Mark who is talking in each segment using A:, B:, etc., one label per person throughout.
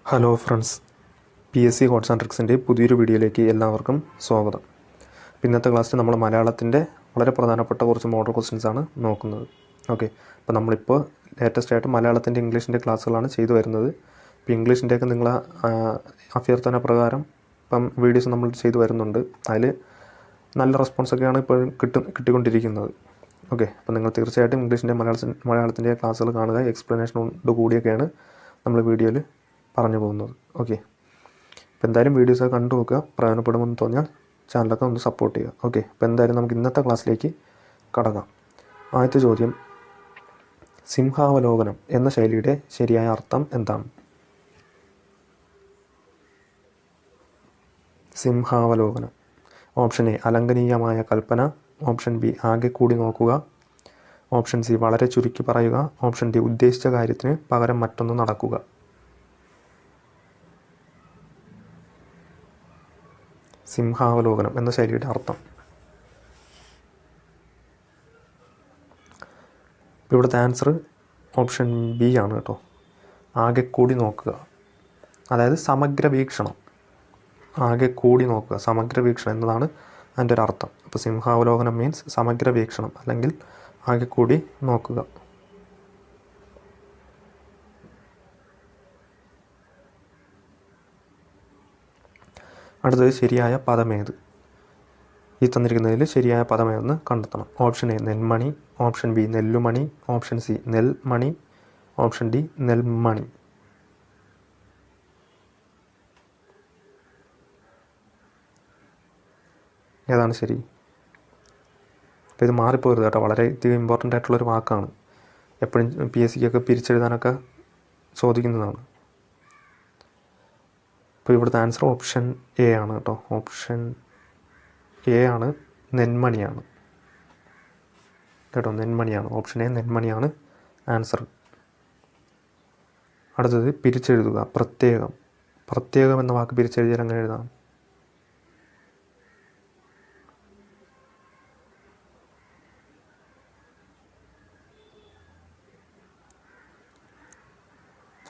A: Hello friends, PSC codes and ട്രിക്സിൻ്റെ പുതിയൊരു വീഡിയോയിലേക്ക് എല്ലാവർക്കും സ്വാഗതം. ഇന്നത്തെ ക്ലാസ്സിൽ നമ്മൾ മലയാളത്തിൻ്റെ വളരെ പ്രധാനപ്പെട്ട കുറച്ച് മോഡൽ ക്വസ്റ്റ്യൻസ് ആണ് നോക്കുന്നത്. ഓക്കെ, അപ്പോൾ നമ്മളിപ്പോൾ ലേറ്റസ്റ്റ് ആയിട്ട് മലയാളത്തിൻ്റെ ഇംഗ്ലീഷിൻ്റെ ക്ലാസ്സുകളാണ് ചെയ്തു വരുന്നത്. ഇപ്പോൾ ഇംഗ്ലീഷിൻ്റെയൊക്കെ നിങ്ങളെ അഭ്യർത്ഥന പ്രകാരം ഇപ്പം വീഡിയോസ് നമ്മൾ ചെയ്തു വരുന്നുണ്ട്. അതിൽ നല്ല റെസ്പോൺസൊക്കെയാണ് ഇപ്പോൾ കിട്ടിക്കൊണ്ടിരിക്കുന്നത്. ഓക്കെ, അപ്പോൾ നിങ്ങൾ തീർച്ചയായിട്ടും ഇംഗ്ലീഷിൻ്റെ മലയാളത്തിൻ്റെ ക്ലാസ്സുകൾ കാണുക. എക്സ്പ്ലനേഷനോട് കൂടിയൊക്കെയാണ് നമ്മൾ വീഡിയോയിൽ പറഞ്ഞു പോകുന്നത്. ഓക്കെ, അപ്പോൾ എന്തായാലും വീഡിയോസൊക്കെ കണ്ടു നോക്കുക. പ്രയോജനപ്പെടുമെന്ന് തോന്നിയാൽ ചാനലൊക്കെ ഒന്ന് സപ്പോർട്ട് ചെയ്യുക. ഓക്കെ, അപ്പോൾ എന്തായാലും നമുക്ക് ഇന്നത്തെ ക്ലാസ്സിലേക്ക് കടക്കാം. ആദ്യത്തെ ചോദ്യം, സിംഹാവലോകനം എന്ന ശൈലിയുടെ ശരിയായ അർത്ഥം എന്താണ്? സിംഹാവലോകനം. ഓപ്ഷൻ എ അലംഘനീയമായ കൽപ്പന, ഓപ്ഷൻ ബി ആകെ കൂടി നോക്കുക, ഓപ്ഷൻ സി വളരെ ചുരുക്കി പറയുക, ഓപ്ഷൻ ഡി ഉദ്ദേശിച്ച കാര്യത്തിന് പകരം മറ്റൊന്ന് നടക്കുക. സിംഹാവലോകനം എന്ന ശൈലിയുടെ അർത്ഥം. ഇപ്പോൾ ഇവിടുത്തെ ആൻസർ ഓപ്ഷൻ ബി ആണ് കേട്ടോ. ആകെ കൂടി നോക്കുക, അതായത് സമഗ്ര വീക്ഷണം. ആകെ കൂടി നോക്കുക, സമഗ്ര വീക്ഷണം എന്നതാണ് അതിൻ്റെ ഒരു അർത്ഥം. അപ്പോൾ സിംഹാവലോകനം മീൻസ് സമഗ്ര വീക്ഷണം അല്ലെങ്കിൽ ആകെ കൂടി നോക്കുക. അടുത്തത് ശരിയായ പദമേത്? ഈ തന്നിരിക്കുന്നതിൽ ശരിയായ പദമേതെന്ന് കണ്ടെത്തണം. ഓപ്ഷൻ എ നെന്മണി, ഓപ്ഷൻ ബി നെല്ലുമണി, ഓപ്ഷൻ സി നെൽമണി, ഓപ്ഷൻ ഡി നെൽമണി. ഏതാണ് ശരി? അപ്പോൾ ഇത് മാറിപ്പോകരുത് കേട്ടോ. വളരെ അധികം ഇമ്പോർട്ടൻ്റ് ആയിട്ടുള്ളൊരു വാക്കാണ്. എപ്പോഴും PSCക്കൊക്കെ പിരിച്ചെഴുതാനൊക്കെ ചോദിക്കുന്നതാണ്. അപ്പോൾ ഇവിടുത്തെ ആൻസർ ഓപ്ഷൻ എ ആണ് കേട്ടോ. ഓപ്ഷൻ എ ആണ്, നെന്മണിയാണ് കേട്ടോ. നെന്മണിയാണ്, ഓപ്ഷൻ എ നെന്മണിയാണ് ആൻസർ. അടുത്തത് പിരിച്ചെഴുതുക. പ്രത്യേകം. പ്രത്യേകം എന്ന വാക്ക് പിരിച്ചെഴുതിയാൽ അങ്ങനെ എഴുതാം?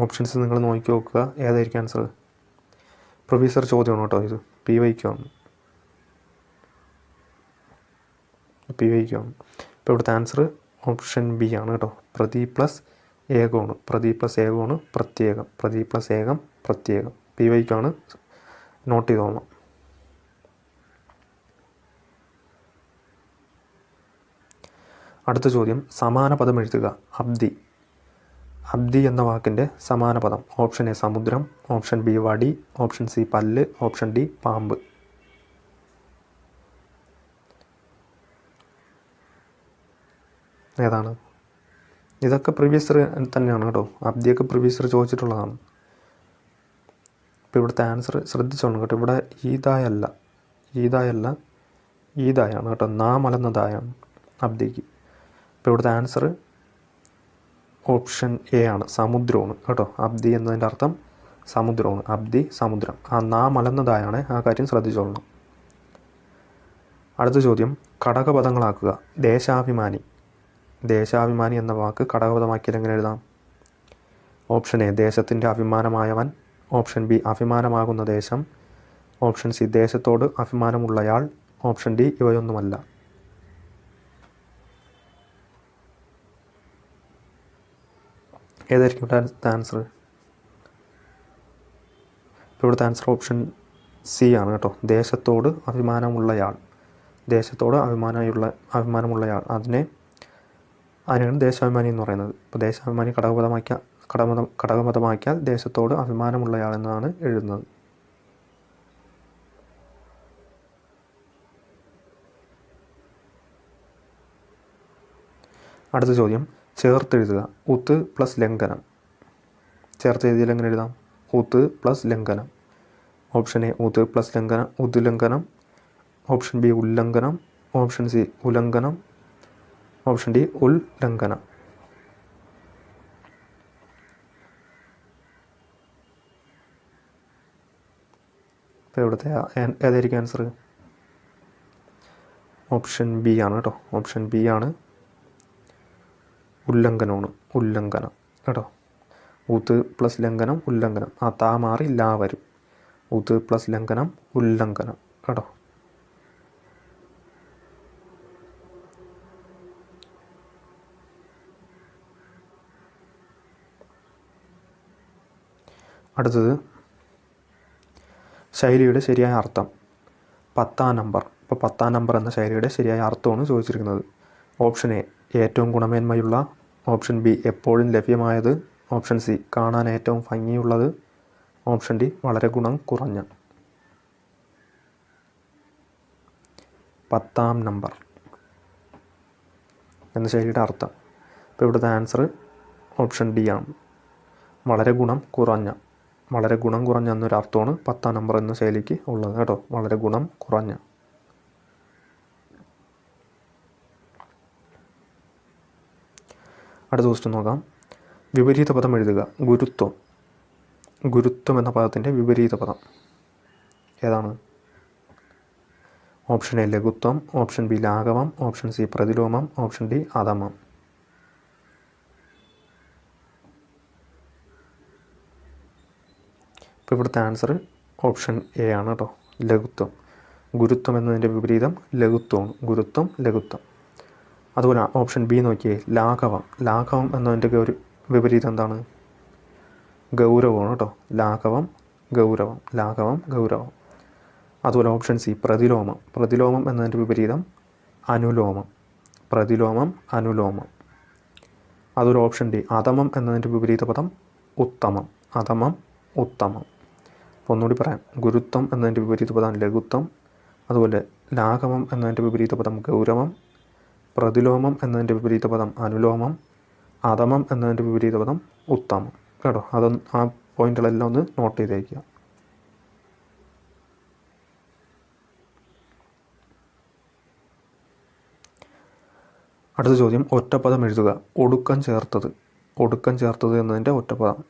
A: ഓപ്ഷൻസ് നിങ്ങൾ നോക്കി നോക്കുക, ഏതായിരിക്കും ആൻസർ. പ്രൊഫസർ ചോദ്യമാണ് കേട്ടോ ഇത്. PYQ ആണ്. ഇപ്പോൾ ഇവിടുത്തെ ആൻസർ ഓപ്ഷൻ ബി ആണ് കേട്ടോ. പ്രതി പ്ലസ് ഏകമാണ്. പ്രതി പ്ലസ് ഏകമാണ് പ്രത്യേകം. പ്രതി പ്ലസ് ഏകം പ്രത്യേകം. PYQ ആണ്, നോട്ട് ചെയ്തോളണം. അടുത്ത ചോദ്യം, സമാന പദം എഴുതുക. അബ്ദി. അബ്ദി എന്ന വാക്കിൻ്റെ സമാന പദം. ഓപ്ഷൻ എ സമുദ്രം, ഓപ്ഷൻ ബി വടി, ഓപ്ഷൻ സി പല്ല്, ഓപ്ഷൻ ഡി പാമ്പ്. ഏതാണ്? ഇതൊക്കെ പ്രീവിയസ് തന്നെയാണ് കേട്ടോ. അബ്ദിയൊക്കെ പ്രീവിയസ് ചോദിച്ചിട്ടുള്ളതാണ്. ഇപ്പോൾ ഇവിടുത്തെ ആൻസർ ശ്രദ്ധിച്ചോണം കേട്ടോ. ഇവിടെ ഈദായല്ല, ഈദായാണ് കേട്ടോ. മലന്നതായാണ് അബ്ദിക്ക്. ഇപ്പോൾ ഇവിടുത്തെ ആൻസർ ഓപ്ഷൻ എ ആണ്, സമുദ്രമാണ് കേട്ടോ. അബ്ദി എന്നതിൻ്റെ അർത്ഥം സമുദ്രമാണ്. അബ്ദി സമുദ്രം. മലന്നതായാണ്, ആ കാര്യം ശ്രദ്ധിച്ചോളണം. അടുത്ത ചോദ്യം, ഘടകപദങ്ങളാക്കുക. ദേശാഭിമാനി. ദേശാഭിമാനി എന്ന വാക്ക് ഘടകപദമാക്കിയാൽ എങ്ങനെ എഴുതാം? ഓപ്ഷൻ എ ദേശത്തിൻ്റെ അഭിമാനമായവൻ, ഓപ്ഷൻ ബി അഭിമാനമാകുന്ന ദേശം, ഓപ്ഷൻ സി ദേശത്തോട് അഭിമാനമുള്ളയാൾ, ഓപ്ഷൻ ഡി ഇവയൊന്നുമല്ല. ഏതായിരിക്കും ഇവിടുത്തെ ആൻസർ? ഇവിടുത്തെ ആൻസർ ഓപ്ഷൻ സി ആണ് കേട്ടോ. ദേശത്തോട് അഭിമാനമുള്ളയാൾ. ദേശത്തോട് അഭിമാനമുള്ളയാൾ, അതിനാണ് ദേശാഭിമാനി എന്ന് പറയുന്നത്. ഇപ്പോൾ ദേശാഭിമാനി ഘടകപദമാക്കിയാൽ ദേശത്തോട് അഭിമാനമുള്ളയാൾ എന്നാണ് എഴുതുന്നത്. അടുത്ത ചോദ്യം, ചേർത്തെഴുതുക. ഉത്ത് പ്ലസ് ലംഘനം. ചേർത്ത് എഴുതിയാൽ എങ്ങനെ എഴുതാം? ഉത്ത് പ്ലസ് ലംഘനം. ഓപ്ഷൻ എ ഉത്ത് പ്ലസ് ലംഘനം, ഉദ്ലംഘനം, ഓപ്ഷൻ ബി ഉല്ലംഘനം, ഓപ്ഷൻ സി ഉല്ലംഘനം, ഓപ്ഷൻ ഡി ഉല്ലംഘനം. ഇപ്പോൾ ഇവിടുത്തെ ഏതായിരിക്കും ആൻസർ? ഓപ്ഷൻ ബി ആണ് കേട്ടോ. ഓപ്ഷൻ ബി ആണ്, ഉല്ലംഘനമാണ്. ഉല്ലംഘനം കേട്ടോ. ഉത് പ്ലസ് ലംഘനം ഉല്ലംഘനം. ആ താ മാറി ലാ വരും. ഉത് പ്ലസ് ലംഘനം ഉല്ലംഘനം കേട്ടോ. അടുത്തത് ശൈലിയുടെ ശരിയായ അർത്ഥം. 10-ാം നമ്പർ. ഇപ്പോൾ 10-ാം നമ്പർ എന്ന ശൈലിയുടെ ശരിയായ അർത്ഥമാണ് ചോദിച്ചിരിക്കുന്നത്. ഓപ്ഷൻ എ ഏറ്റവും ഗുണമേന്മയുള്ള, ഓപ്ഷൻ ബി എപ്പോഴും ലഭ്യമായത്, ഓപ്ഷൻ സി കാണാൻ ഏറ്റവും ഭംഗിയുള്ളത്, ഓപ്ഷൻ ഡി വളരെ ഗുണം കുറഞ്ഞ. 10-ാം നമ്പർ എന്ന ശൈലിയുടെ അർത്ഥം. ഇപ്പോൾ ഇവിടുത്തെ ആൻസർ ഓപ്ഷൻ ഡി ആണ്, വളരെ ഗുണം കുറഞ്ഞ. വളരെ ഗുണം കുറഞ്ഞ എന്നൊരു അർത്ഥമാണ് 10-ാം നമ്പർ എന്ന ശൈലിക്ക് ഉള്ളത് കേട്ടോ. വളരെ ഗുണം കുറഞ്ഞ. അടുത്ത ക്വസ്റ്റ്യൻ നോക്കാം. വിപരീത പദം എഴുതുക. ഗുരുത്വം. ഗുരുത്വം എന്ന പദത്തിൻ്റെ വിപരീത പദം ഏതാണ്? ഓപ്ഷൻ എ ലഘുത്വം, ഓപ്ഷൻ ബി ലാഘവം, ഓപ്ഷൻ സി പ്രതിലോമം, ഓപ്ഷൻ ഡി അധമം. ഇപ്പോൾ ഇവിടുത്തെ ആൻസർ ഓപ്ഷൻ എ ആണ് കേട്ടോ, ലഘുത്വം. ഗുരുത്വം എന്നതിൻ്റെ വിപരീതം ലഘുത്വമാണ്. ഗുരുത്വം, ലഘുത്വം. അതുപോലെ ഓപ്ഷൻ ബി നോക്കിയേ, ലാഘവം. ലാഘവം എന്നതിൻ്റെ ഒരു വിപരീതം എന്താണ്? ഗൗരവമാണ് കേട്ടോ. ലാഘവം, ഗൗരവം. ലാഘവം, ഗൗരവം. അതുപോലെ ഓപ്ഷൻ സി പ്രതിലോമം. പ്രതിലോമം എന്നതിൻ്റെ വിപരീതം അനുലോമം. പ്രതിലോമം, അനുലോമം. അതുപോലെ ഓപ്ഷൻ ഡി അധമം എന്നതിൻ്റെ വിപരീത പദം ഉത്തമം. അധമം, ഉത്തമം. അപ്പോൾ ഒന്നുകൂടി പറയാം. ഗുരുത്വം എന്നതിൻ്റെ വിപരീത പദം ലഘുത്വം. അതുപോലെ ലാഘവം എന്നതിൻ്റെ വിപരീത പദം ഗൗരവം. പ്രതിലോമം എന്നതിൻ്റെ വിപരീത പദം അനുലോമം. അധമം എന്നതിൻ്റെ വിപരീത പദം ഉത്തമം കേട്ടോ. അതൊന്ന് ആ പോയിന്റുകളെല്ലാം ഒന്ന് നോട്ട് ചെയ്തേക്കുക. അടുത്ത ചോദ്യം, ഒറ്റപ്പദം എഴുതുക. ഒടുക്കം ചേർത്തത്. ഒടുക്കം ചേർത്തത് എന്നതിൻ്റെ ഒറ്റപ്പദം.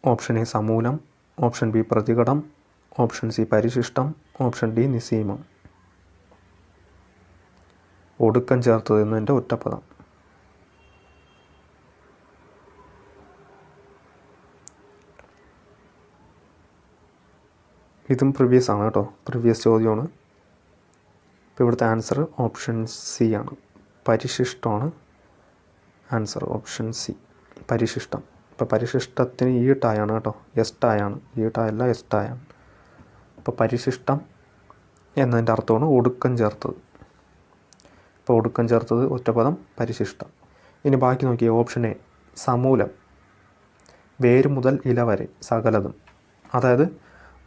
A: ഓപ്ഷൻ എ സമൂലം, ഓപ്ഷൻ ബി പ്രതികടം, ഓപ്ഷൻ സി പരിശിഷ്ടം, ഓപ്ഷൻ ഡി നിസീമം. ഒടുക്കം ചേർത്തത് എന്നതിൻ്റെ ഒറ്റപ്പദം. ഇതും പ്രീവിയസ് ആണ് കേട്ടോ, പ്രീവിയസ് ചോദ്യമാണ്. ഇപ്പോൾ ഇവിടുത്തെ ആൻസർ ഓപ്ഷൻ സി ആണ്, പരിശിഷ്ടമാണ് ആൻസർ. ഓപ്ഷൻ സി പരിശിഷ്ടം. ഇപ്പോൾ പരിശിഷ്ടത്തിന് ഈട്ടായാണ് കേട്ടോ, എസ്റ്റായാണ്. ഈട്ടായല്ല, എസ്റ്റായാണ്. ഇപ്പോൾ പരിശിഷ്ടം എന്നതിൻ്റെ അർത്ഥമാണ് ഒടുക്കം ചേർത്തത്. ഇപ്പോൾ ഒടുക്കം ചേർത്തത് ഒറ്റപ്പദം പരിശിഷ്ടം. ഇനി ബാക്കി നോക്കിയേ, ഓപ്ഷൻ എ സമൂലം. വേര് മുതൽ ഇല വരെ സകലതും. അതായത്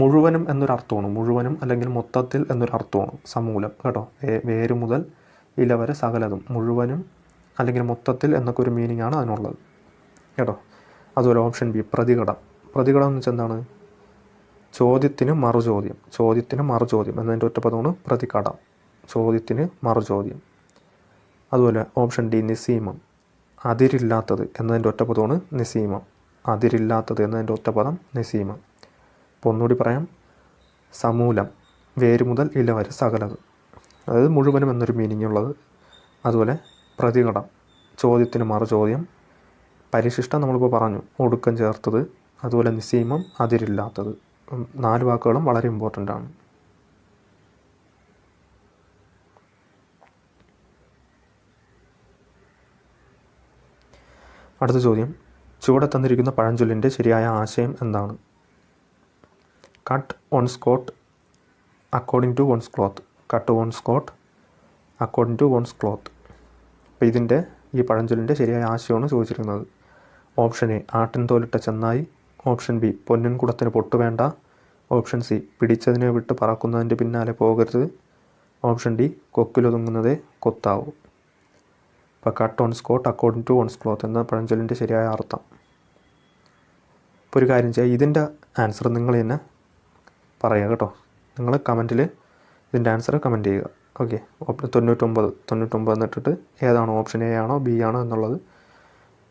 A: മുഴുവനും എന്നൊരർത്ഥമാണ്. മുഴുവനും അല്ലെങ്കിൽ മൊത്തത്തിൽ എന്നൊരർത്ഥമാണ് സമൂലം കേട്ടോ. വേര് മുതൽ ഇല വരെ സകലതും. മുഴുവനും അല്ലെങ്കിൽ മൊത്തത്തിൽ എന്നൊക്കെ ഒരു മീനിങ് ആണ് അതിനുള്ളത് കേട്ടോ. അതുപോലെ ഓപ്ഷൻ ബി പ്രതികടം. പ്രതികടം എന്ന് വെച്ചാൽ എന്താണ്? ചോദ്യത്തിന് മറുചോദ്യം. ചോദ്യത്തിന് മറുചോദ്യം എന്നതിൻ്റെ ഒറ്റപ്പദമാണ് പ്രതികടം. ചോദ്യത്തിന് മറുചോദ്യം. അതുപോലെ ഓപ്ഷൻ ഡി നിസീമം. അതിരില്ലാത്തത് എന്നതിൻ്റെ ഒറ്റപ്പദമാണ് നിസീമം. അതിരില്ലാത്തത് എന്നതിൻ്റെ ഒറ്റപ്പദം നിസീമം. അപ്പോൾ ഒന്നുകൂടി പറയാം. സമൂലം, വേര് മുതൽ ഇല വരെ സകലത്, അതായത് മുഴുവനും എന്നൊരു മീനിങ് ഉള്ളത്. അതുപോലെ പ്രതികടം, ചോദ്യത്തിന് മറുചോദ്യം. പരിശിഷ്ടം നമ്മളിപ്പോൾ പറഞ്ഞു, ഒടുക്കം ചേർത്തത്. അതുപോലെ നിസീമം, അതിരില്ലാത്തത്. 4 വാക്കുകളും വളരെ ഇമ്പോർട്ടൻ്റ് ആണ്. അടുത്ത ചോദ്യം, ചുവടെ തന്നിരിക്കുന്ന പഴഞ്ചൊല്ലിൻ്റെ ശരിയായ ആശയം എന്താണ്? Cut one's coat according to one's cloth. Cut one's coat according to one's cloth. അപ്പോൾ ഇതിൻ്റെ ഈ പഴഞ്ചൊല്ലിൻ്റെ ശരിയായ ആശയമാണ് ചോദിച്ചിരിക്കുന്നത്. ഓപ്ഷൻ എ ആട്ടിൻ തോലിട്ട ചെന്നായി, ഓപ്ഷൻ ബി പൊന്നിൻ കുടത്തിന് പൊട്ടു വേണ്ട, ഓപ്ഷൻ സി പിടിച്ചതിനെ വിട്ട് പറക്കുന്നതിൻ്റെ പിന്നാലെ പോകരുത്, ഓപ്ഷൻ ഡി കൊക്കിലൊതുങ്ങുന്നതേ കൊത്താവൂ. ഇപ്പോൾ cut one's coat according to one's cloth എന്ന പഴഞ്ചൊല്ലിൻ്റെ ശരിയായ അർത്ഥം. ഇപ്പോൾ ഒരു കാര്യം ചെയ്യുക, ഇതിൻ്റെ ആൻസർ നിങ്ങൾ തന്നെ പറയുക കേട്ടോ. നിങ്ങൾ കമൻറ്റിൽ ഇതിൻ്റെ ആൻസർ കമൻറ്റ് ചെയ്യുക. ഓക്കെ, 99 എന്നിട്ടിട്ട് ഏതാണോ, ഓപ്ഷൻ എ ആണോ ബി ആണോ എന്നുള്ളത്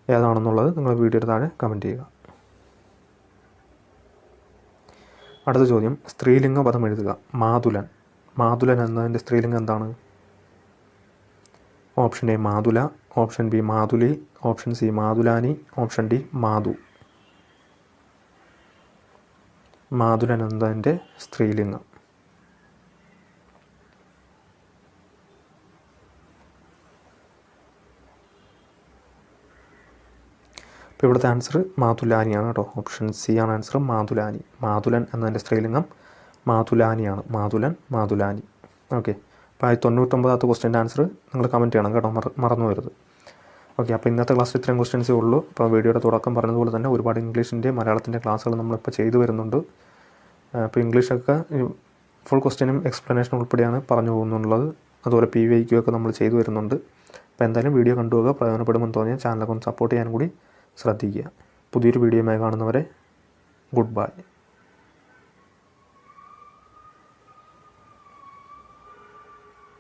A: ഏതാണെന്നുള്ളത് നിങ്ങൾ വീഡിയോയുടെ താഴെ കമൻറ്റ് ചെയ്യുക. അടുത്ത ചോദ്യം, സ്ത്രീലിംഗ പദം എഴുതുക. മാതുലൻ. മാതുലൻ എന്നതിൻ്റെ സ്ത്രീലിംഗം എന്താണ്? ഓപ്ഷൻ എ മാതുല, ഓപ്ഷൻ ബി മാതുലി, ഓപ്ഷൻ സി മാതുലാനി, ഓപ്ഷൻ ഡി മാതു. മാതുലൻ എന്നതിൻ്റെ സ്ത്രീലിംഗം. അപ്പോൾ ഇവിടുത്തെ ആൻസർ മാതുലാനിയാണ് കേട്ടോ. ഓപ്ഷൻ സി ആണ് ആൻസർ, മാതുലാനി. മാതുലൻ എന്നതിൻ്റെ സ്ത്രീലിംഗം മാതുലാനിയാണ്. മാതുലൻ, മാതുലാനി. ഓക്കെ. അപ്പോൾ 99ാമത്തെ ക്വസ്റ്റ്യൻ്റെ ആൻസർ നിങ്ങൾ കമൻറ്റ് ചെയ്യണം കേട്ടോ, മറന്നു വരുത്. ഓക്കെ. അപ്പോൾ ഇന്നത്തെ ക്ലാസ്സിൽ ഇത്രയും ക്വസ്റ്റ്യൻസേ ഉള്ളൂ. അപ്പോൾ വീഡിയോയുടെ തുടക്കം പറഞ്ഞതുപോലെ തന്നെ ഒരുപാട് ഇംഗ്ലീഷിൻ്റെ മലയാളത്തിൻ്റെ ക്ലാസ്സുകൾ നമ്മളിപ്പോൾ ചെയ്തു വരുന്നുണ്ട്. അപ്പോൾ ഇംഗ്ലീഷൊക്കെ ഫുൾ ക്വസ്റ്റ്യനും എക്സ്പ്ലനേഷനും ഉൾപ്പെടെയാണ് പറഞ്ഞു പോകുന്നുള്ളത്. അതുപോലെ PVIQ ഒക്കെ നമ്മൾ ചെയ്തു വരുന്നുണ്ട്. അപ്പോൾ എന്തായാലും വീഡിയോ കണ്ടുപോകുക. പ്രയോജനപ്പെടുമെന്ന് തോന്നിയാൽ ചാനലൊക്കെ ഒന്ന് സപ്പോർട്ട് ചെയ്യാൻ കൂടി ശ്രദ്ധിക്കുക. പുതിയൊരു വീഡിയോയുമായി കാണുന്നവരെ ഗുഡ് ബൈ.